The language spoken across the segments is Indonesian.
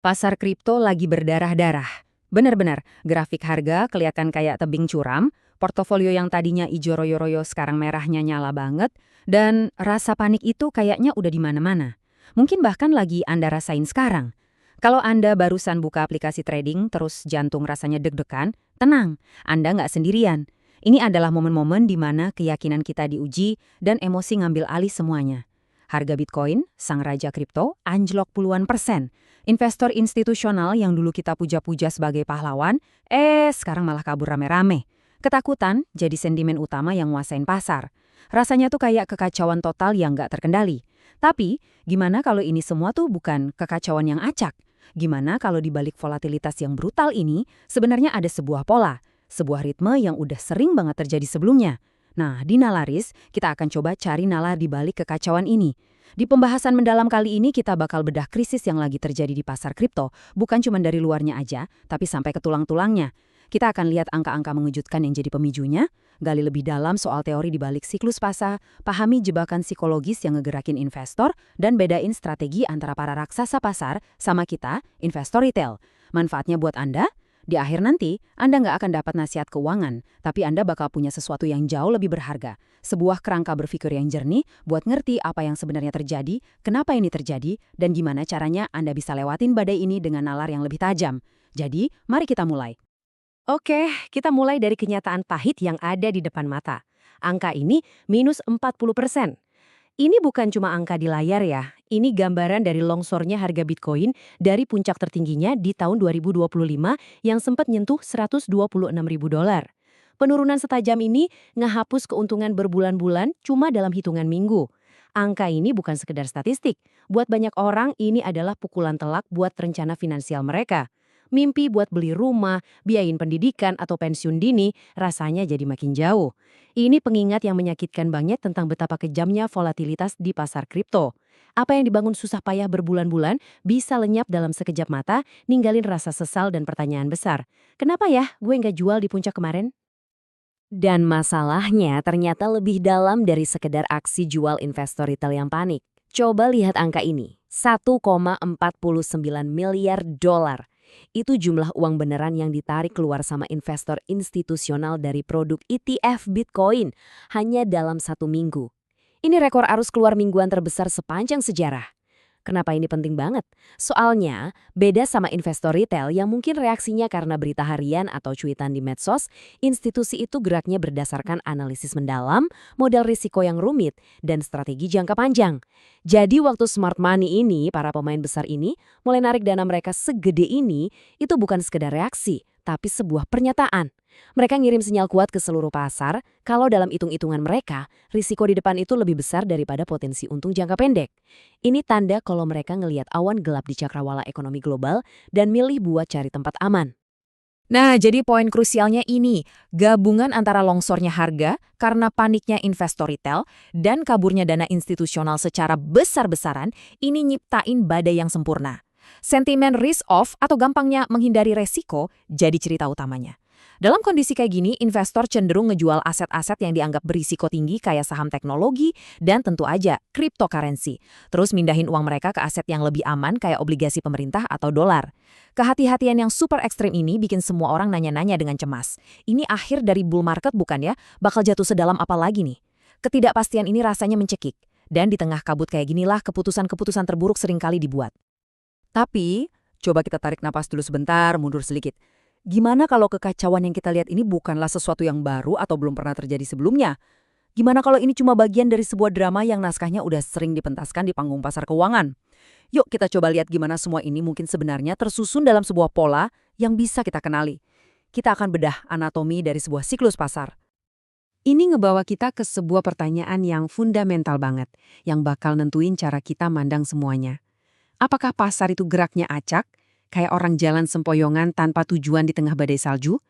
Pasar kripto lagi berdarah-darah. Bener-bener, grafik harga kelihatan kayak tebing curam, portofolio yang tadinya ijo royo-royo sekarang merahnya nyala banget, dan rasa panik itu kayaknya udah di mana-mana. Mungkin bahkan lagi Anda rasain sekarang. Kalau Anda barusan buka aplikasi trading terus jantung rasanya deg-degan, tenang, Anda nggak sendirian. Ini adalah momen-momen di mana keyakinan kita diuji dan emosi ngambil alih semuanya. Harga Bitcoin, sang raja kripto, anjlok puluhan persen. Investor institusional yang dulu kita puja-puja sebagai pahlawan, sekarang malah kabur rame-rame. Ketakutan jadi sentimen utama yang nguasain pasar. Rasanya tuh kayak kekacauan total yang nggak terkendali. Tapi, gimana kalau ini semua tuh bukan kekacauan yang acak? Gimana kalau di balik volatilitas yang brutal ini, sebenarnya ada sebuah pola, sebuah ritme yang udah sering banget terjadi sebelumnya. Nah, di Nalaris, kita akan coba cari nalar di balik kekacauan ini. Di pembahasan mendalam kali ini kita bakal bedah krisis yang lagi terjadi di pasar kripto, bukan cuma dari luarnya aja, tapi sampai ke tulang-tulangnya. Kita akan lihat angka-angka mengejutkan yang jadi pemicunya, gali lebih dalam soal teori di balik siklus pasar, pahami jebakan psikologis yang ngegerakin investor, dan bedain strategi antara para raksasa pasar sama kita, investor retail. Manfaatnya buat Anda? Di akhir nanti, Anda nggak akan dapat nasihat keuangan, tapi Anda bakal punya sesuatu yang jauh lebih berharga. Sebuah kerangka berpikir yang jernih buat ngerti apa yang sebenarnya terjadi, kenapa ini terjadi, dan gimana caranya Anda bisa lewatin badai ini dengan nalar yang lebih tajam. Jadi, mari kita mulai. Oke, kita mulai dari kenyataan pahit yang ada di depan mata. Angka ini minus 40%. Ini bukan cuma angka di layar ya, ini gambaran dari longsornya harga Bitcoin dari puncak tertingginya di tahun 2025 yang sempat nyentuh $126.000. Penurunan setajam ini ngehapus keuntungan berbulan-bulan cuma dalam hitungan minggu. Angka ini bukan sekedar statistik, buat banyak orang ini adalah pukulan telak buat rencana finansial mereka. Mimpi buat beli rumah, biayain pendidikan atau pensiun dini rasanya jadi makin jauh. Ini pengingat yang menyakitkan banget tentang betapa kejamnya volatilitas di pasar kripto. Apa yang dibangun susah payah berbulan-bulan bisa lenyap dalam sekejap mata, ninggalin rasa sesal dan pertanyaan besar. Kenapa ya gue nggak jual di puncak kemarin? Dan masalahnya ternyata lebih dalam dari sekedar aksi jual investor retail yang panik. Coba lihat angka ini, 1,49 miliar dolar. Itu jumlah uang beneran yang ditarik keluar sama investor institusional dari produk ETF Bitcoin hanya dalam 1 minggu. Ini rekor arus keluar mingguan terbesar sepanjang sejarah. Kenapa ini penting banget? Soalnya, beda sama investor retail yang mungkin reaksinya karena berita harian atau cuitan di medsos, institusi itu geraknya berdasarkan analisis mendalam, modal risiko yang rumit, dan strategi jangka panjang. Jadi waktu smart money ini, para pemain besar ini mulai narik dana mereka segede ini, itu bukan sekedar reaksi, tapi sebuah pernyataan. Mereka ngirim sinyal kuat ke seluruh pasar kalau dalam hitung-hitungan mereka, risiko di depan itu lebih besar daripada potensi untung jangka pendek. Ini tanda kalau mereka ngelihat awan gelap di cakrawala ekonomi global dan milih buat cari tempat aman. Nah, jadi poin krusialnya ini, gabungan antara longsornya harga karena paniknya investor retail dan kaburnya dana institusional secara besar-besaran ini nyiptain badai yang sempurna. Sentimen risk off atau gampangnya menghindari resiko jadi cerita utamanya. Dalam kondisi kayak gini, investor cenderung ngejual aset-aset yang dianggap berisiko tinggi kayak saham teknologi dan tentu aja cryptocurrency. Terus mindahin uang mereka ke aset yang lebih aman kayak obligasi pemerintah atau dolar. Kehati-hatian yang super ekstrim ini bikin semua orang nanya-nanya dengan cemas. Ini akhir dari bull market bukan ya? Bakal jatuh sedalam apa lagi nih? Ketidakpastian ini rasanya mencekik. Dan di tengah kabut kayak ginilah keputusan-keputusan terburuk seringkali dibuat. Tapi, coba kita tarik napas dulu sebentar, mundur sedikit. Gimana kalau kekacauan yang kita lihat ini bukanlah sesuatu yang baru atau belum pernah terjadi sebelumnya? Gimana kalau ini cuma bagian dari sebuah drama yang naskahnya udah sering dipentaskan di panggung pasar keuangan? Yuk kita coba lihat gimana semua ini mungkin sebenarnya tersusun dalam sebuah pola yang bisa kita kenali. Kita akan bedah anatomi dari sebuah siklus pasar. Ini ngebawa kita ke sebuah pertanyaan yang fundamental banget, yang bakal nentuin cara kita mandang semuanya. Apakah pasar itu geraknya acak, kayak orang jalan sempoyongan tanpa tujuan di tengah badai salju?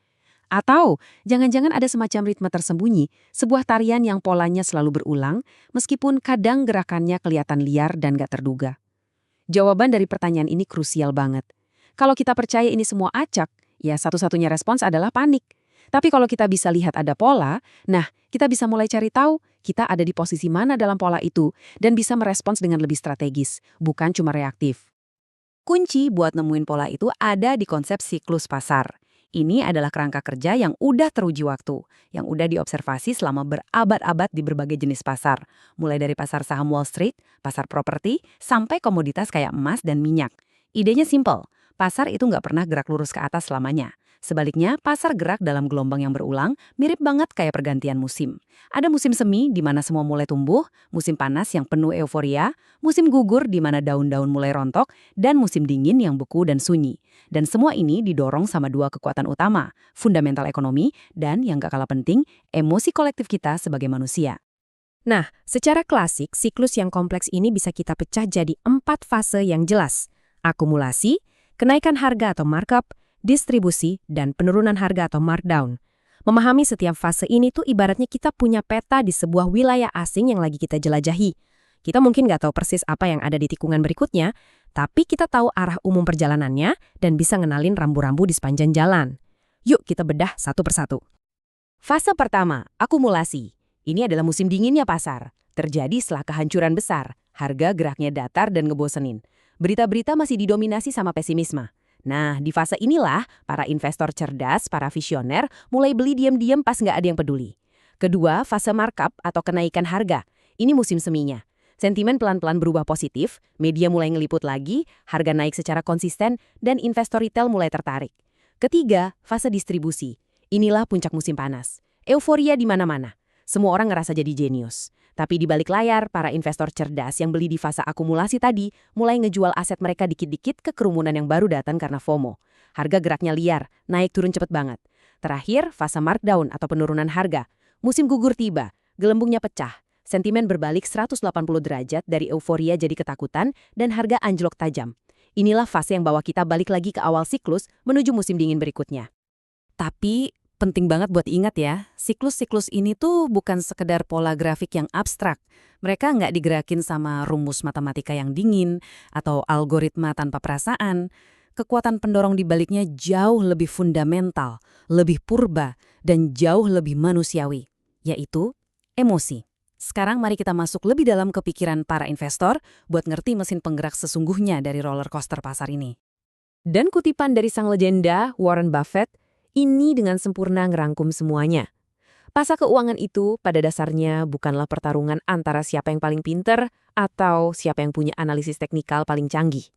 Atau jangan-jangan ada semacam ritme tersembunyi, sebuah tarian yang polanya selalu berulang, meskipun kadang gerakannya kelihatan liar dan gak terduga. Jawaban dari pertanyaan ini krusial banget. Kalau kita percaya ini semua acak, ya satu-satunya respons adalah panik. Tapi kalau kita bisa lihat ada pola, nah kita bisa mulai cari tahu kita ada di posisi mana dalam pola itu dan bisa merespons dengan lebih strategis, bukan cuma reaktif. Kunci buat nemuin pola itu ada di konsep siklus pasar. Ini adalah kerangka kerja yang udah teruji waktu, yang udah diobservasi selama berabad-abad di berbagai jenis pasar, mulai dari pasar saham Wall Street, pasar properti, sampai komoditas kayak emas dan minyak. Idenya simple, pasar itu nggak pernah gerak lurus ke atas selamanya. Sebaliknya, pasar gerak dalam gelombang yang berulang, mirip banget kayak pergantian musim. Ada musim semi di mana semua mulai tumbuh, musim panas yang penuh euforia, musim gugur di mana daun-daun mulai rontok, dan musim dingin yang beku dan sunyi. Dan semua ini didorong sama dua kekuatan utama, fundamental ekonomi dan yang gak kalah penting, emosi kolektif kita sebagai manusia. Nah, secara klasik, siklus yang kompleks ini bisa kita pecah jadi 4 fase yang jelas. Akumulasi, kenaikan harga atau markup, distribusi, dan penurunan harga atau markdown. Memahami setiap fase ini tuh ibaratnya kita punya peta di sebuah wilayah asing yang lagi kita jelajahi. Kita mungkin nggak tahu persis apa yang ada di tikungan berikutnya, tapi kita tahu arah umum perjalanannya dan bisa ngenalin rambu-rambu di sepanjang jalan. Yuk kita bedah satu persatu. Fase pertama, akumulasi. Ini adalah musim dinginnya pasar. Terjadi setelah kehancuran besar, harga geraknya datar dan ngebosenin. Berita-berita masih didominasi sama pesimisme. Nah, di fase inilah para investor cerdas, para visioner mulai beli diam-diam pas nggak ada yang peduli. Kedua, fase markup atau kenaikan harga. Ini musim seminya. Sentimen pelan-pelan berubah positif, media mulai ngeliput lagi, harga naik secara konsisten, dan investor retail mulai tertarik. Ketiga, fase distribusi. Inilah puncak musim panas. Euforia di mana-mana. Semua orang ngerasa jadi jenius. Tapi di balik layar, para investor cerdas yang beli di fase akumulasi tadi mulai ngejual aset mereka dikit-dikit ke kerumunan yang baru datang karena FOMO. Harga geraknya liar, naik turun cepet banget. Terakhir, fase markdown atau penurunan harga. Musim gugur tiba, gelembungnya pecah. Sentimen berbalik 180 derajat dari euforia jadi ketakutan dan harga anjlok tajam. Inilah fase yang bawa kita balik lagi ke awal siklus menuju musim dingin berikutnya. Tapi penting banget buat ingat ya, siklus-siklus ini tuh bukan sekedar pola grafik yang abstrak. Mereka nggak digerakin sama rumus matematika yang dingin atau algoritma tanpa perasaan. Kekuatan pendorong di baliknya jauh lebih fundamental, lebih purba, dan jauh lebih manusiawi, yaitu emosi. Sekarang mari kita masuk lebih dalam ke pikiran para investor buat ngerti mesin penggerak sesungguhnya dari roller coaster pasar ini. Dan kutipan dari sang legenda, Warren Buffett, ini dengan sempurna ngerangkum semuanya. Pasar keuangan itu pada dasarnya bukanlah pertarungan antara siapa yang paling pinter atau siapa yang punya analisis teknikal paling canggih.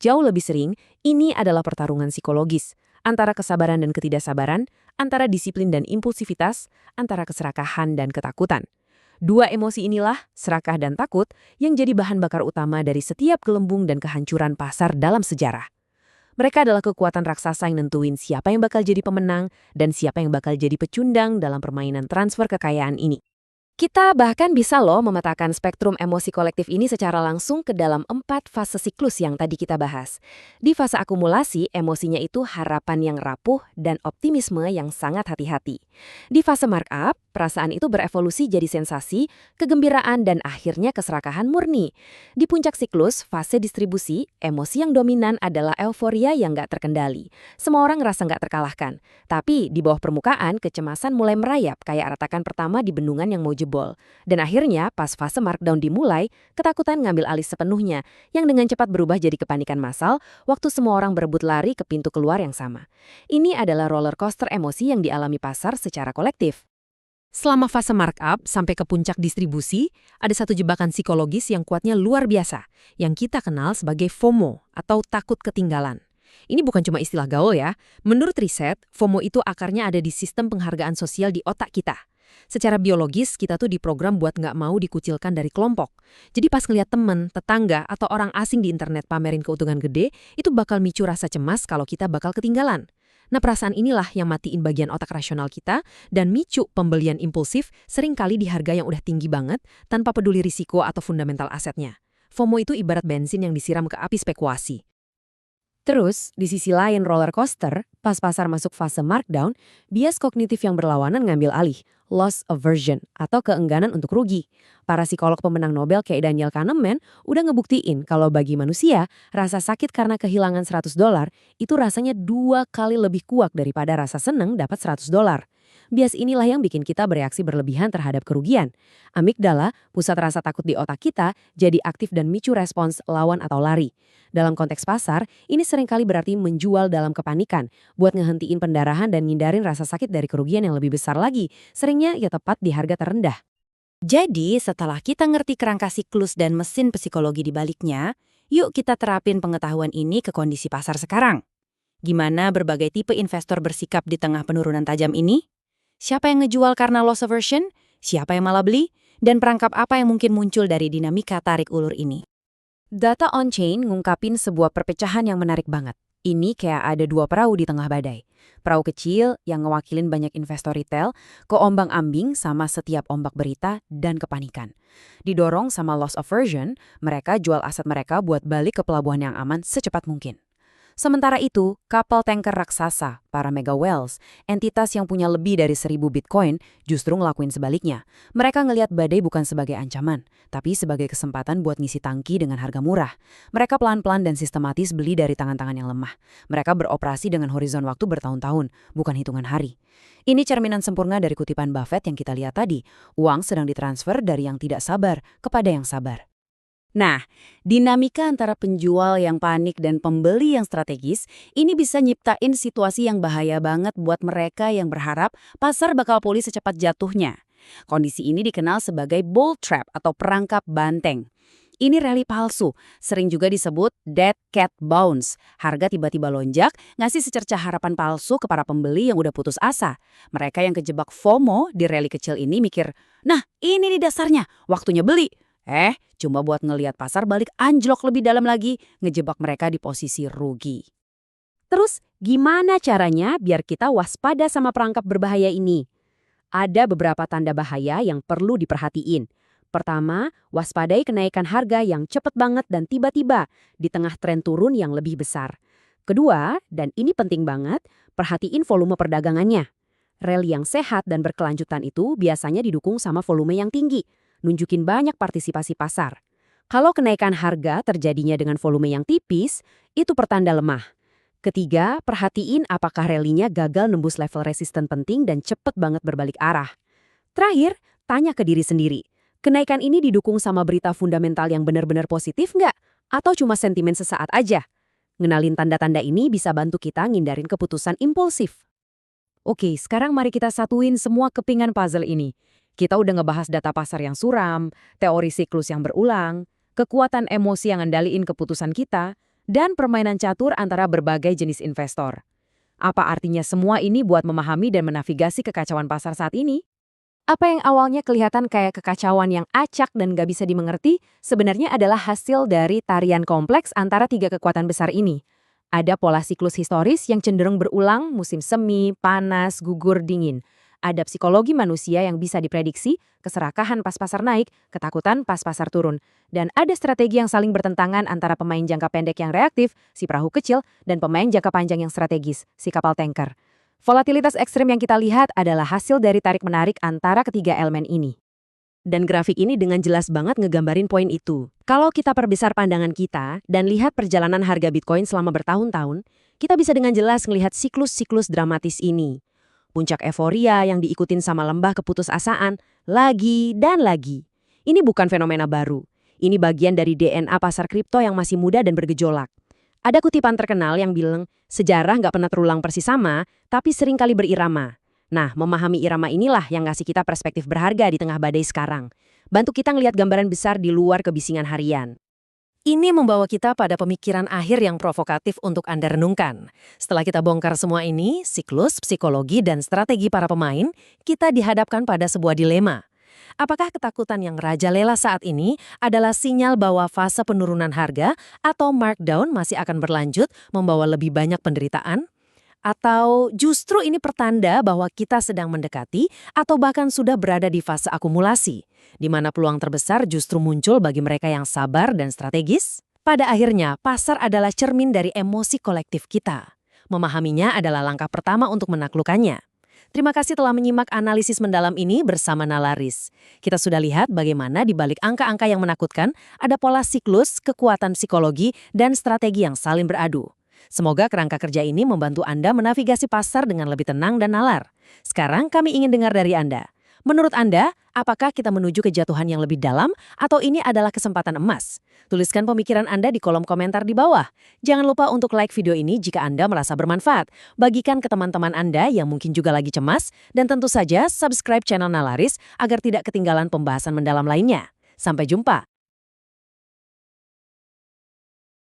Jauh lebih sering, ini adalah pertarungan psikologis, antara kesabaran dan ketidaksabaran, antara disiplin dan impulsivitas, antara keserakahan dan ketakutan. Dua emosi inilah, serakah dan takut, yang jadi bahan bakar utama dari setiap gelembung dan kehancuran pasar dalam sejarah. Mereka adalah kekuatan raksasa yang nentuin siapa yang bakal jadi pemenang dan siapa yang bakal jadi pecundang dalam permainan transfer kekayaan ini. Kita bahkan bisa loh memetakan spektrum emosi kolektif ini secara langsung ke dalam 4 fase siklus yang tadi kita bahas. Di fase akumulasi, emosinya itu harapan yang rapuh dan optimisme yang sangat hati-hati. Di fase markup, perasaan itu berevolusi jadi sensasi, kegembiraan, dan akhirnya keserakahan murni. Di puncak siklus, fase distribusi, emosi yang dominan adalah euforia yang nggak terkendali. Semua orang ngerasa nggak terkalahkan. Tapi di bawah permukaan, kecemasan mulai merayap kayak retakan pertama di bendungan yang mau jebol. Dan akhirnya, pas fase markdown dimulai, ketakutan ngambil alih sepenuhnya, yang dengan cepat berubah jadi kepanikan massal, waktu semua orang berebut lari ke pintu keluar yang sama. Ini adalah roller coaster emosi yang dialami pasar secara kolektif. Selama fase markup sampai ke puncak distribusi, ada satu jebakan psikologis yang kuatnya luar biasa, yang kita kenal sebagai FOMO atau takut ketinggalan. Ini bukan cuma istilah gaul ya. Menurut riset, FOMO itu akarnya ada di sistem penghargaan sosial di otak kita. Secara biologis, kita tuh diprogram buat nggak mau dikucilkan dari kelompok. Jadi pas ngeliat temen, tetangga, atau orang asing di internet pamerin keuntungan gede, itu bakal micu rasa cemas kalau kita bakal ketinggalan. Nah, perasaan inilah yang matiin bagian otak rasional kita dan micu pembelian impulsif seringkali di harga yang udah tinggi banget tanpa peduli risiko atau fundamental asetnya. FOMO itu ibarat bensin yang disiram ke api spekulasi. Terus, di sisi lain roller coaster, pas pasar masuk fase markdown, bias kognitif yang berlawanan ngambil alih, loss aversion atau keengganan untuk rugi. Para psikolog pemenang Nobel kayak Daniel Kahneman udah ngebuktiin kalau bagi manusia, rasa sakit karena kehilangan $100 itu rasanya 2 kali lebih kuat daripada rasa seneng dapat $100. Bias inilah yang bikin kita bereaksi berlebihan terhadap kerugian. Amigdala, pusat rasa takut di otak kita, jadi aktif dan micu respons lawan atau lari. Dalam konteks pasar, ini seringkali berarti menjual dalam kepanikan, buat ngehentiin pendarahan dan ngindarin rasa sakit dari kerugian yang lebih besar lagi, seringnya ya tepat di harga terendah. Jadi, setelah kita ngerti kerangka siklus dan mesin psikologi di baliknya, yuk kita terapin pengetahuan ini ke kondisi pasar sekarang. Gimana berbagai tipe investor bersikap di tengah penurunan tajam ini? Siapa yang ngejual karena loss aversion? Siapa yang malah beli? Dan perangkap apa yang mungkin muncul dari dinamika tarik ulur ini? Data on-chain ngungkapin sebuah perpecahan yang menarik banget. Ini kayak ada dua perahu di tengah badai. Perahu kecil yang ngewakilin banyak investor retail, keombang-ambing sama setiap ombak berita dan kepanikan. Didorong sama loss aversion, mereka jual aset mereka buat balik ke pelabuhan yang aman secepat mungkin. Sementara itu, kapal tanker raksasa, para mega whales, entitas yang punya lebih dari 1.000 Bitcoin, justru ngelakuin sebaliknya. Mereka ngelihat badai bukan sebagai ancaman, tapi sebagai kesempatan buat ngisi tangki dengan harga murah. Mereka pelan-pelan dan sistematis beli dari tangan-tangan yang lemah. Mereka beroperasi dengan horizon waktu bertahun-tahun, bukan hitungan hari. Ini cerminan sempurna dari kutipan Buffett yang kita lihat tadi. Uang sedang ditransfer dari yang tidak sabar kepada yang sabar. Nah, dinamika antara penjual yang panik dan pembeli yang strategis ini bisa nyiptain situasi yang bahaya banget buat mereka yang berharap pasar bakal pulih secepat jatuhnya. Kondisi ini dikenal sebagai bull trap atau perangkap banteng. Ini rally palsu, sering juga disebut dead cat bounce. Harga tiba-tiba lonjak, ngasih secercah harapan palsu ke para pembeli yang udah putus asa. Mereka yang kejebak FOMO di rally kecil ini mikir, nah ini nih dasarnya, waktunya beli. Cuma buat ngelihat pasar balik anjlok lebih dalam lagi, ngejebak mereka di posisi rugi. Terus, gimana caranya biar kita waspada sama perangkap berbahaya ini? Ada beberapa tanda bahaya yang perlu diperhatiin. Pertama, waspadai kenaikan harga yang cepet banget dan tiba-tiba di tengah tren turun yang lebih besar. Kedua, dan ini penting banget, perhatiin volume perdagangannya. Rally yang sehat dan berkelanjutan itu biasanya didukung sama volume yang tinggi, nunjukin banyak partisipasi pasar. Kalau kenaikan harga terjadinya dengan volume yang tipis, itu pertanda lemah. Ketiga, perhatiin apakah rally-nya gagal nembus level resisten penting dan cepet banget berbalik arah. Terakhir, tanya ke diri sendiri, kenaikan ini didukung sama berita fundamental yang benar-benar positif nggak? Atau cuma sentimen sesaat aja? Ngenalin tanda-tanda ini bisa bantu kita ngindarin keputusan impulsif. Oke, sekarang mari kita satuin semua kepingan puzzle ini. Kita udah ngebahas data pasar yang suram, teori siklus yang berulang, kekuatan emosi yang ngendaliin keputusan kita, dan permainan catur antara berbagai jenis investor. Apa artinya semua ini buat memahami dan menavigasi kekacauan pasar saat ini? Apa yang awalnya kelihatan kayak kekacauan yang acak dan gak bisa dimengerti, sebenarnya adalah hasil dari tarian kompleks antara tiga kekuatan besar ini. Ada pola siklus historis yang cenderung berulang, musim semi, panas, gugur, dingin. Ada psikologi manusia yang bisa diprediksi, keserakahan pas pasar naik, ketakutan pas pasar turun. Dan ada strategi yang saling bertentangan antara pemain jangka pendek yang reaktif, si perahu kecil, dan pemain jangka panjang yang strategis, si kapal tanker. Volatilitas ekstrim yang kita lihat adalah hasil dari tarik-menarik antara ketiga elemen ini. Dan grafik ini dengan jelas banget ngegambarin poin itu. Kalau kita perbesar pandangan kita dan lihat perjalanan harga Bitcoin selama bertahun-tahun, kita bisa dengan jelas melihat siklus-siklus dramatis ini. Puncak euforia yang diikutin sama lembah keputusasaan, lagi dan lagi. Ini bukan fenomena baru. Ini bagian dari DNA pasar kripto yang masih muda dan bergejolak. Ada kutipan terkenal yang bilang, sejarah nggak pernah terulang persis sama, tapi seringkali berirama. Nah, memahami irama inilah yang ngasih kita perspektif berharga di tengah badai sekarang. Bantu kita ngelihat gambaran besar di luar kebisingan harian. Ini membawa kita pada pemikiran akhir yang provokatif untuk Anda renungkan. Setelah kita bongkar semua ini, siklus, psikologi, dan strategi para pemain, kita dihadapkan pada sebuah dilema. Apakah ketakutan yang merajalela saat ini adalah sinyal bahwa fase penurunan harga atau markdown masih akan berlanjut membawa lebih banyak penderitaan? Atau justru ini pertanda bahwa kita sedang mendekati atau bahkan sudah berada di fase akumulasi, di mana peluang terbesar justru muncul bagi mereka yang sabar dan strategis? Pada akhirnya, pasar adalah cermin dari emosi kolektif kita. Memahaminya adalah langkah pertama untuk menaklukkannya. Terima kasih telah menyimak analisis mendalam ini bersama Nalaris. Kita sudah lihat bagaimana di balik angka-angka yang menakutkan ada pola siklus, kekuatan psikologi, dan strategi yang saling beradu. Semoga kerangka kerja ini membantu Anda menavigasi pasar dengan lebih tenang dan nalar. Sekarang kami ingin dengar dari Anda. Menurut Anda, apakah kita menuju kejatuhan yang lebih dalam atau ini adalah kesempatan emas? Tuliskan pemikiran Anda di kolom komentar di bawah. Jangan lupa untuk like video ini jika Anda merasa bermanfaat. Bagikan ke teman-teman Anda yang mungkin juga lagi cemas. Dan tentu saja subscribe channel Nalaris agar tidak ketinggalan pembahasan mendalam lainnya. Sampai jumpa!